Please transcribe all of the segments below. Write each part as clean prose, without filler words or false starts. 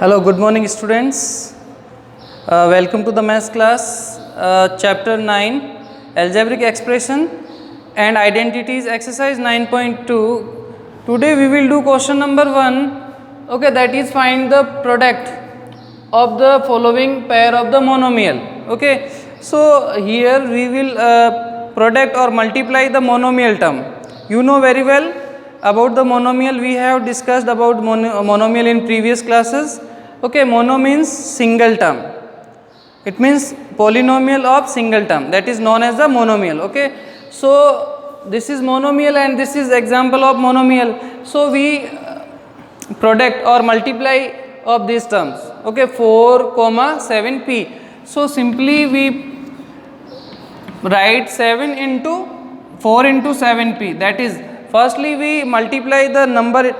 Hello, good morning students. Welcome to the maths class, chapter 9, algebraic expression and identities, exercise 9.2. Today we will do question number 1, okay, that is find the product of the following pair of the monomial. Okay, so here we will product or multiply the monomial term. You know very well about the monomial. We have discussed about monomial in previous classes. Okay, mono means single term. It means polynomial of single term, that is known as the monomial. Okay, so this is monomial and this is example of monomial. So we product or multiply of these terms. Okay, 4 comma 7p. So simply we write 7 into 4 into 7p, that is firstly we multiply the number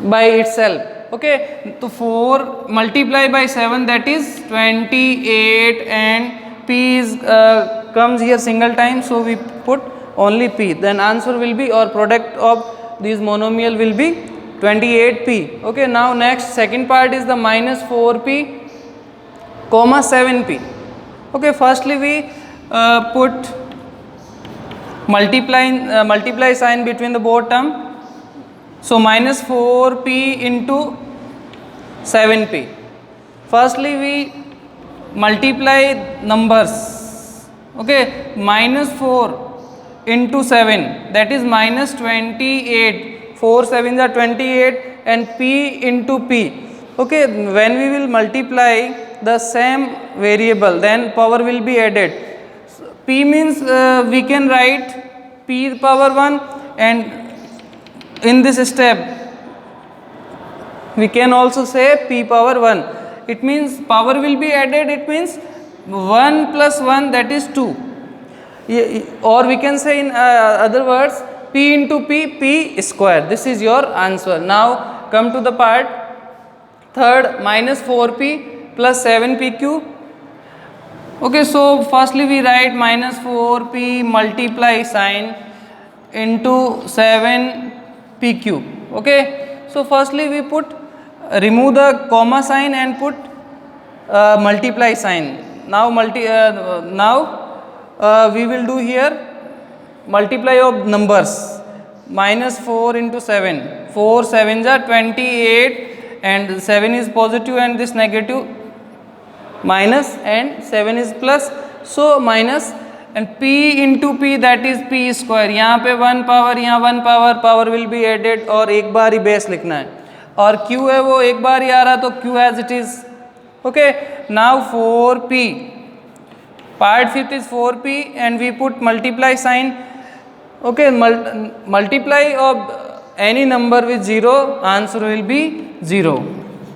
by itself. Okay, so 4 multiply by 7, that is 28, and p is comes here single time, so we put only p, then answer will be, or product of these monomial will be 28p. Okay, now next second part is the minus 4p comma 7p. Okay, firstly we put multiply sign between the both term. So minus 4p into 7p. Firstly we multiply numbers. Okay, minus 4 into 7, that is minus 28. 4 7s are 28, and p into p. Okay, when we will multiply the same variable, then power will be added. So, p means we can write p power 1, and in this step we can also say p power 1. It means power will be added, it means 1 plus 1, that is 2. Or we can say in other words, p into p square. This is your answer. Now come to the part third, minus 4p plus 7p cube. Okay, so firstly we write minus 4p multiply sign into 7p cube. Okay, so firstly we put remove the comma sign and put multiply sign. Now we will do here multiply of numbers. Minus 4 into 7, 4 7s are 28, and 7 is positive and this negative, minus, and 7 is plus, so minus, and p into p, that is p square. यहाँ पे 1 power, यहाँ 1 power will be added, और एक बार ही base लिखना है, और q है वो एक बार ही आ रहा, तो q as it is. Okay, now 4p, part fifth is 4p, and we put multiply sign. Okay, multiply of any number with 0, answer will be 0.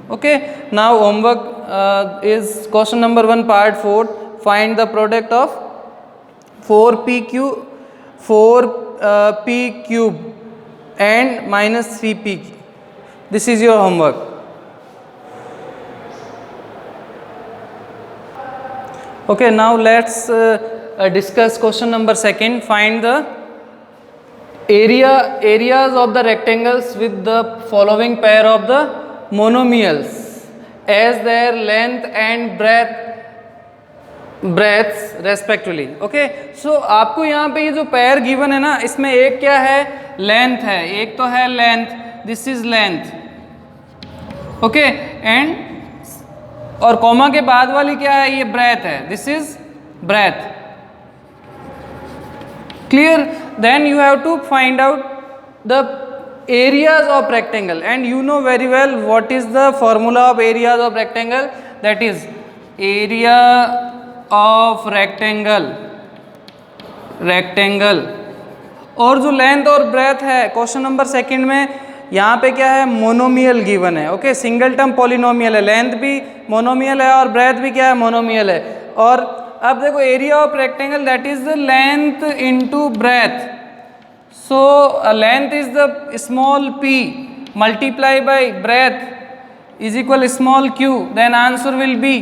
Okay, now homework is question number 1 part 4, find the product of 4p cube and minus 3p. This is your homework. Okay, now let's discuss question number 2, find the areas of the rectangles with the following pair of the monomials as their length and breadths respectively. Okay, so आपको यहाँ पे ये जो pair given है ना, इसमें एक क्या है, length है, एक तो है length, this is length. Okay, and और कॉमा के बाद वाली क्या है, ये breadth है, this is breadth. Clear? Then you have to find out the areas of rectangle, and you know very well what is the formula of areas of rectangle, that is area of rectangle. और जो length और breath है question number 2 में, यहाँ पे क्या है, monomial given है. ओके, सिंगल टर्म पॉलिनोमियल है, लेंथ भी मोनोमियल है और ब्रेथ भी क्या है, मोनोमियल है. और अब देखो area of rectangle, that is the length into breadth. So length is the small p multiply by breadth is equal small q, then answer will be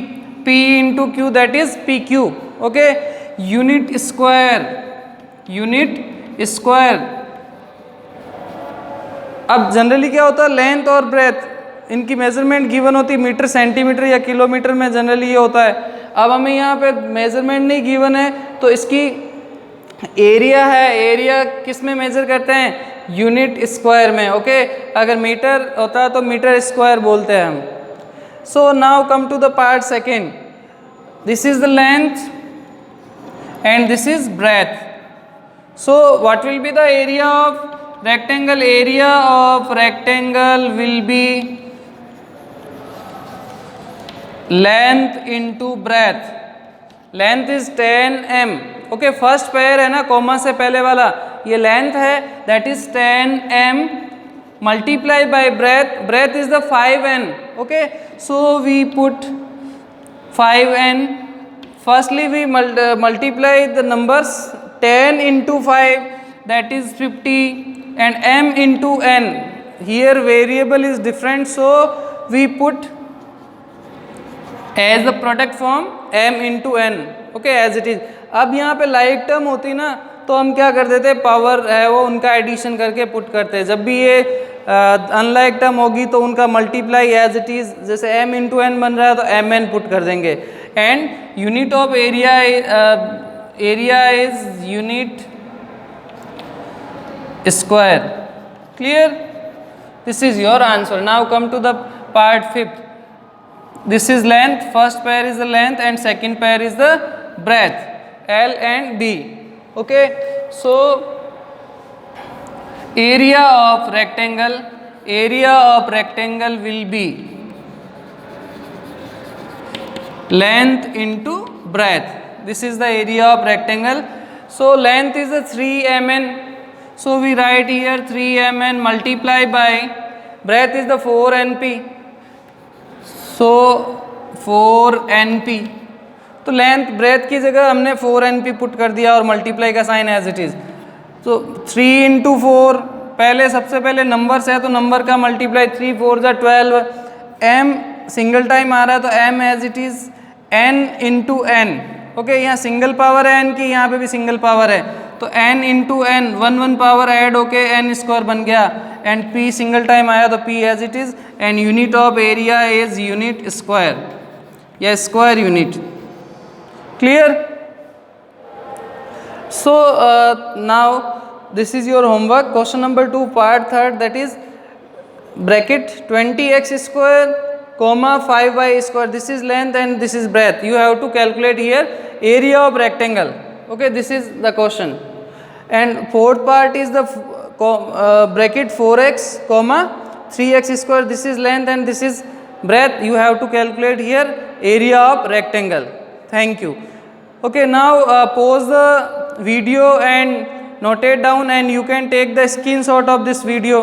p into q, that is p cube. Okay, unit square. अब generally क्या होता है, length और breath इनकी measurement given होती है metre, centimetre या kilometre में, जनरली ये होता है। अब हमें यहाँ पे मेजरमेंट नहीं गिवन है तो इसकी एरिया है, एरिया किस में मेजर करते हैं, यूनिट स्क्वायर में। ओके, अगर मीटर होता है तो मीटर स्क्वायर बोलते हैं हम। So now come to the part second, this is the length and this is breadth. So what will be the area of rectangle? Area of rectangle will be length into breadth. Length is 10 m. Okay, first pair है ना, comma से पहले वाला, ये length है, that is 10 m multiply by breadth. Breadth is the 5n. Okay, so we put 5n. Firstly we multiply the numbers, 10 into 5 that is 50 and m into n. Here variable is different, so we put as the product form m into n. Okay, as it is. अब यहाँ पे like term होती ना तो हम क्या कर देते, पावर है वो उनका एडिशन करके पुट करते हैं। जब भी ये अनलाइक टर्म होगी तो उनका मल्टीप्लाई एज इट इज, जैसे m इंटू एन बन रहा है तो एम एन पुट कर देंगे। And unit of area, area is unit square. Clear? This is your answer. Now come to the part fifth. This is length, first pair is the length and second pair is the breadth, L and B. Okay, so area of rectangle, area of rectangle will be length into breadth. This is the area of rectangle. So length is a 3 mn, so we write here 3 mn multiply by breadth is the 4 np, so 4 np। तो length breadth की जगह हमने 4 np put कर दिया और multiply का sign as it is. तो 3 into 4, पहले सबसे पहले नंबर्स है तो नंबर का मल्टीप्लाई, 3 4 जा 12, m सिंगल टाइम आ रहा है तो m as it is n into n। Okay, यहाँ सिंगल पावर है n की, यहाँ पे भी सिंगल पावर है तो n into n, 1 1 power add होके n स्क्वायर बन गया। एंड p सिंगल टाइम आया तो p as it is. And unit of area is unit square या square unit. Clear? So now this is your homework. Question number 2 part third, that is bracket 20x square comma 5y square. This is length and this is breadth. You have to calculate here area of rectangle. Okay, this is the question. And fourth part is the bracket 4x comma 3x square. This is length and this is breadth. You have to calculate here area of rectangle. Thank you. Okay, now pause the video and note it down, and you can take the screenshot of this video.